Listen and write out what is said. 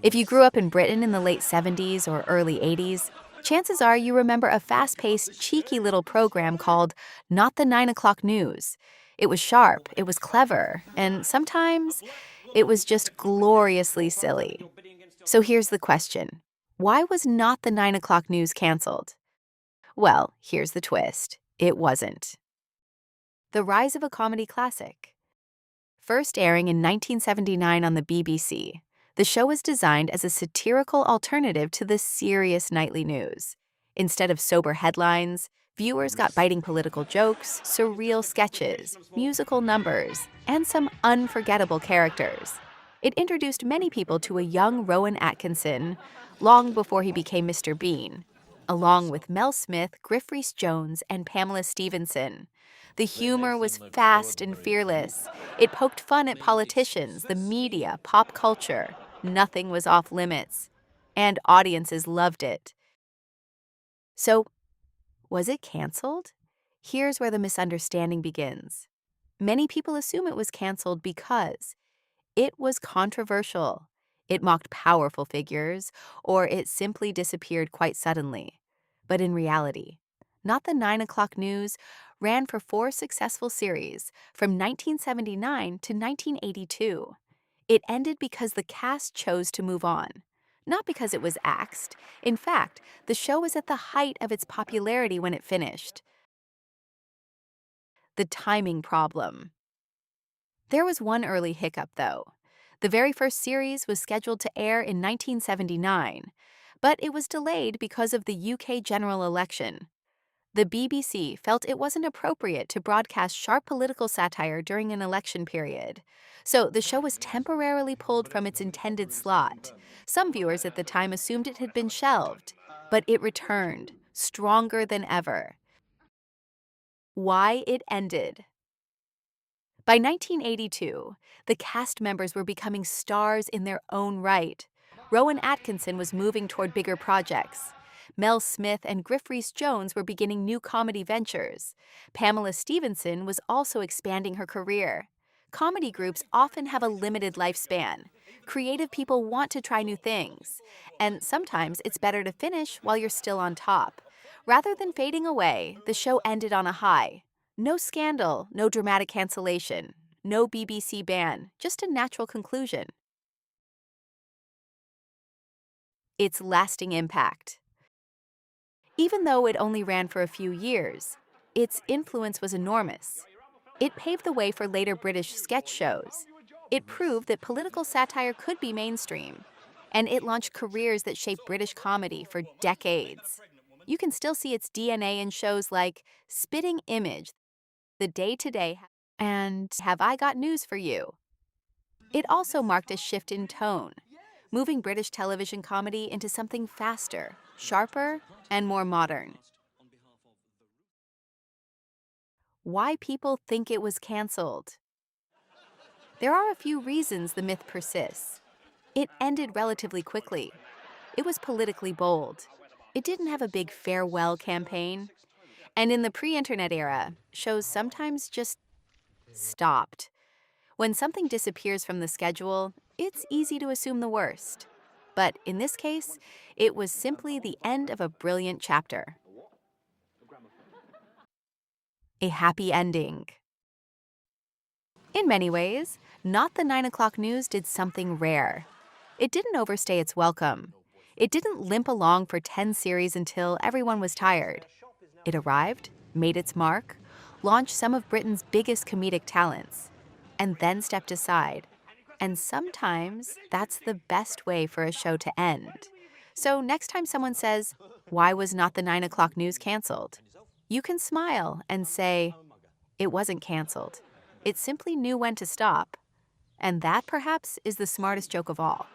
If you grew up in Britain in the late 70s or early 80s, chances are you remember a fast paced, cheeky little program called Not the 9 O'Clock News. It was sharp, it was clever, and sometimes it was just gloriously silly. So here's the question: why was Not the 9 O'Clock News canceled? Well, here's the twist: it wasn't. The Rise of a Comedy Classic. First airing in 1979 on the BBC, the show was designed as a satirical alternative to the serious nightly news. Instead of sober headlines, viewers got biting political jokes, surreal sketches, musical numbers, and some unforgettable characters. It introduced many people to a young Rowan Atkinson long before he became Mr. Bean, along with Mel Smith, Griff Rhys-Jones, and Pamela Stevenson. The humor was fast and fearless. It poked fun at politicians, the media, pop culture. Nothing was off limits. And audiences loved it. So, was it canceled? Here's where the misunderstanding begins. Many people assume it was canceled because it was controversial, it mocked powerful figures, or it simply disappeared quite suddenly. But in reality, Not the 9 O'Clock News ran for 4 successful series from 1979 to 1982. It ended because the cast chose to move on, not because it was axed. In fact, the show was at the height of its popularity when it finished. The timing problem. There was one early hiccup, though. The very first series was scheduled to air in 1979, but it was delayed because of the UK general election. The BBC felt it wasn't appropriate to broadcast sharp political satire during an election period, so the show was temporarily pulled from its intended slot. Some viewers at the time assumed it had been shelved, but it returned, stronger than ever. Why it ended. By 1982, the cast members were becoming stars in their own right. Rowan Atkinson was moving toward bigger projects. Mel Smith and Griff Rhys-Jones were beginning new comedy ventures. Pamela Stevenson was also expanding her career. Comedy groups often have a limited lifespan. Creative people want to try new things, and sometimes it's better to finish while you're still on top. Rather than fading away, the show ended on a high. No scandal, no dramatic cancellation, no BBC ban, just a natural conclusion. Its lasting impact. Even though it only ran for a few years, its influence was enormous. It paved the way for later British sketch shows. It proved that political satire could be mainstream. And it launched careers that shaped British comedy for decades. You can still see its DNA in shows like Spitting Image, The Day Today, and Have I Got News for You? It also marked a shift in tone, moving British television comedy into something faster, sharper, and more modern. Why people think it was canceled. There are a few reasons the myth persists. It ended relatively quickly. It was politically bold. It didn't have a big farewell campaign. And in the pre-internet era, shows sometimes just stopped. When something disappears from the schedule, it's easy to assume the worst. But in this case, it was simply the end of a brilliant chapter. A happy ending. In many ways, Not the 9 O'Clock News did something rare. It didn't overstay its welcome. It didn't limp along for 10 series until everyone was tired. It arrived, made its mark, launched some of Britain's biggest comedic talents, and then stepped aside. And sometimes that's the best way for a show to end. So next time someone says, "Why was Not the 9 O'Clock News canceled?" you can smile and say, "It wasn't canceled. It simply knew when to stop." And that, perhaps, is the smartest joke of all.